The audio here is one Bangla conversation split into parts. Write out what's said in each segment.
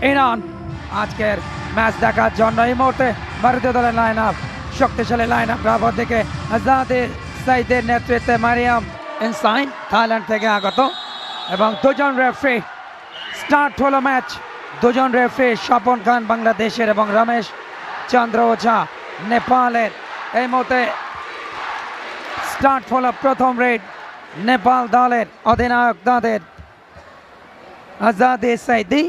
ইরান আজকের ম্যাচ দেখার জন্য এই মুহূর্তে ভারতীয় দলের লাইন আপ, শক্তিশালী লাইন আপ রাবার থেকে আজাদে সাইদের নেতৃত্বে মারিয়াম ইনসাইন থাইল্যান্ড থেকে আগত এবং দুজন রেফারি। স্টার্ট হলো ম্যাচ, দুজন রেফারি স্বপন খান বাংলাদেশের এবং রমেশ চন্দ্র ওঝা নেপালের। এই মুহূর্তে স্টার্ট হলো প্রথম রেড নেপাল দলের অধিনায়ক তাদের আজাদে সাইদি।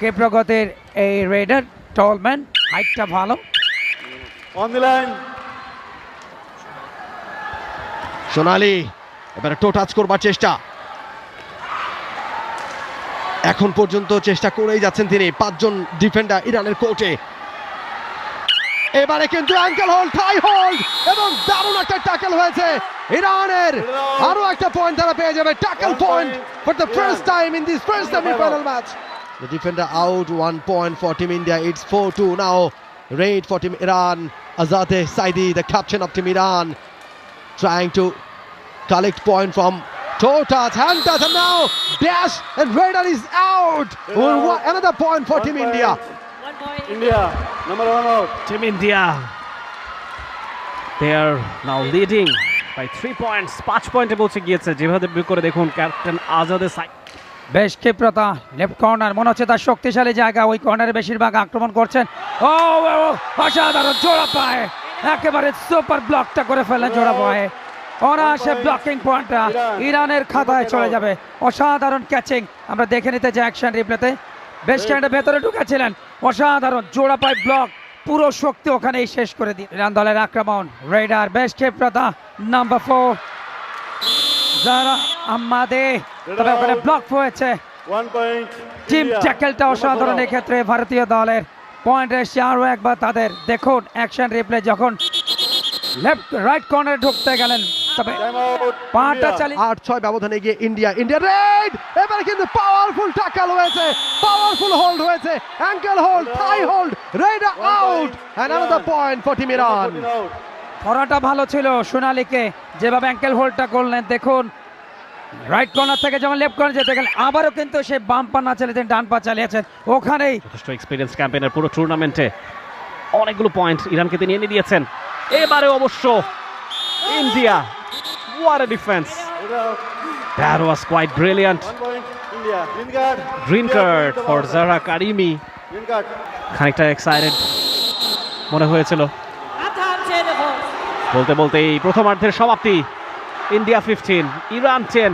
কে প্রগতির এই রেডার টলম্যান, হাইটটা ভালো। অন দি লাইন সোনালি এবারে টো টাচ করবার চেষ্টা, এখন পর্যন্ত চেষ্টা করেই যাচ্ছেন তিনি। পাঁচজন ডিফেন্ডার ইরানের কোর্টে। এবারে কিন্তু অ্যাঙ্কেল হোল্ড, থাই হোল্ড এবং দারুণ একটা ট্যাকল হয়েছে ইরানের। আরো একটা পয়েন্ট তারা পেয়ে যাবে, tackle point for the first time in this first semifinal match. The defender out, 1 point for Team India. It's 4-2 now. Raid for Team Iran. Azadeh Saidi, the captain of Team Iran, trying to collect point from toe touch, hand touch, and now dash, and Raider is out. Another point for Team India. India number 1 out. Team India, they are now leading by 3 points. 5 পয়েন্টে পৌঁছে গিয়েছে। যেভাবে করে দেখুন ক্যাপ্টেন আজাদে সাইদি, বেশ ক্ষিপ্রতা, লেফট কর্নার মনে হচ্ছে তার শক্তিশালী জায়গা। ওই কর্নারে বেশিরভাগ আক্রমণ করছেন। ও অসাধারণ জোড়া পায়ে, একেবারে সুপার ব্লকটা করে ফেলেন জোড়া পায়ে। অনায়াসে ব্লকিং পয়েন্টটা ইরানের খাতায় চলে যাবে। অসাধারণ ক্যাচিং আমরা দেখে নিতে চাই অ্যাকশন রিপ্লেতে। বেশ স্ট্যান্ডের ভেতরে ঢুকেছিলেন, অসাধারণ জোড়া পায়ে ব্লক, পুরো শক্তি ওখানেই শেষ করে দিয়ে ইরান দলের আক্রমণ। রেডার বেশ ক্ষিপ্রতা, নাম্বার 4 যারা আমাদে, তবে ওখানে ব্লক হয়েছে। 1 point টিম India. ট্যাকেলটা অসাধারণ এক্ষেত্রে ভারতীয় দলের। পয়েন্ট এসছে আরও একবার তাদের। দেখুন অ্যাকশন রিপ্লে, যখন লেফট রাইট কর্নারে ঢুকতে গেলেন তবে Time out. পাটা India. চালিয়ে 8-6 ব্যবধানে গিয়ে ইন্ডিয়া রেড। এবারে কিন্তু পাওয়ারফুল ট্যাকল হয়েছে, পাওয়ারফুল হোল্ড হয়েছে, ankle hold, thigh hold, raider out, and another point for team Iran. 14 out. ধরাটা ভালো ছিল সোনালীকে, যেভাবে অ্যাঙ্কেল হোল্ডটা করলেন। দেখুন রাইট কর্নার থেকে যেমন লেফট কর্নার যেতে গেলে আবারও কিন্তু সে বাম পা না চালিয়েছেন, ডান পা চালিয়েছেন ওখানেই। যথেষ্ট এক্সপিরিয়েন্স ক্যাম্পেইনের পুরো টুর্নামেন্টে অনেকগুলো পয়েন্ট ইরানকে তিনি এনে দিয়েছেন। এবারে অবশ্য India, what a defense, that was quite brilliant. 1 point India. Green card. Green card for Zahra Karimi. Green card. খানিকটা এক্সাইটেড মনে হয়েছিল। বলতে বলতেই প্রথমার্ধের সমাপ্তি। India 15, Iran 10।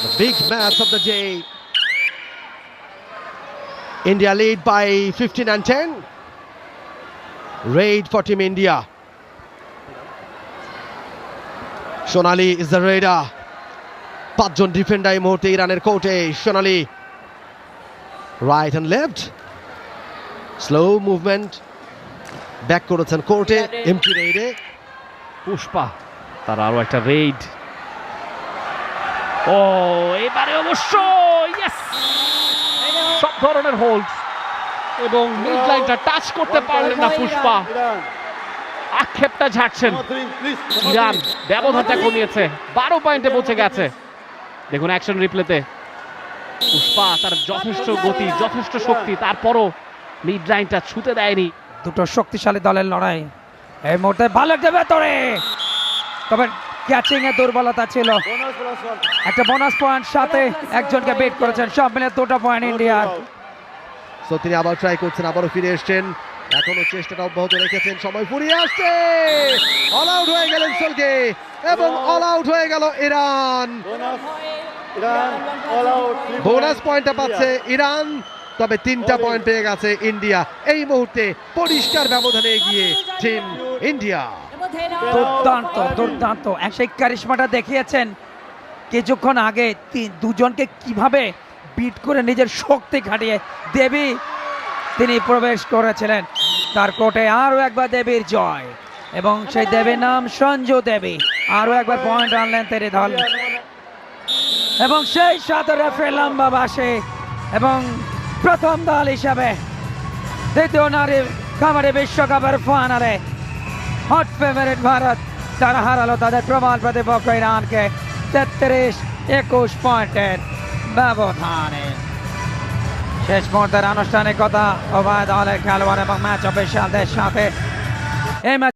The big match of the day. India lead by 15 and 10. Raid for Team India. Sonali is the raider. পাঁচজন ডিফেন্ডার এই মুহূর্তে ইরানের কোর্টে। Sonali right and left, slow movement, back করেছেন কোর্টে এমটি রেইডে। পুষ্পা, তার আরো একটা রেইড। ও এবারে অবশ্য ইয়েস, সব ধরনের হোল্ড এবং মিড লাইনটা টাচ করতে পারলেন না Pushpa. Iran. আক্ষেপটা ঝাড়ছেন। Number 3 please. Iran ব্যবধানটা কমিয়েছে, 12 পয়েন্টে পৌঁছে গেছে। দেখুন অ্যাকশন রিপ্লেতে পুষ্পা, তার যথেষ্ট গতি, যথেষ্ট শক্তি, তারপরও মিড লাইনটা ছুতে দেয়নি। দুটো শক্তিশালী দলের লড়াই এই মুহূর্তে। ভালো একটা ভেতরে, তবে ক্যাচিং এ দুর্বলতা ছিল। Bonus +1. একটা বোনাস পয়েন্ট সাথে একজনকে বিট করেছেন, সব মিলে 2টা পয়েন্ট ইন্ডিয়ার। সো তিনি আবার ট্রাই করছেন, আবারও ফিরে এসছেন, এখনো চেষ্টাটা অব্যাহত রেখেছেন। সময় ফুরিয়ে আসছে, অল আউট হয়ে গেলেন সোলকে এবং অল আউট হয়ে গেল Iran. Bonus. Iran all out. 3 bonus points. পয়েন্টটা India. পাচ্ছে ইরান, তবে 3টা পয়েন্ট পেয়ে গেছে ইন্ডিয়া। এই মুহূর্তে পরিষ্কার ব্যবধানে এগিয়ে টিম ইন্ডিয়া। দুর্দান্ত দুর্দান্ত সেই কারিশমাটা দেখিয়েছেন কিছুক্ষণ আগে। দুজনকে কিভাবে বিট করে নিজের শক্তি খাটিয়ে দেবী তিনি প্রবেশ করেছিলেন তার কোর্টে। আরও একবার দেবীর জয়, এবং সেই দেবীর নাম সঞ্জু দেবী। আরও একবার পয়েন্ট আনলেন তিনি দল, এবং সেই সাথে রেফারি লম্বা বাসে এবং প্রথম দল হিসাবে দ্বিতীয় নারী কাবাডি বিশ্বকাপের ফাইনালে হট ফেভারিট ভারত, তারা হারালো তাদের প্রবল প্রতিপক্ষ ইরানকে 33-21 পয়েন্টের ব্যবধানে। শেষ মুহূর্তের আনুষ্ঠানিকতা উভয় দলের খেলোয়াড় এবং ম্যাচ অফিসিয়ালদের সাথে এই ম্যাচ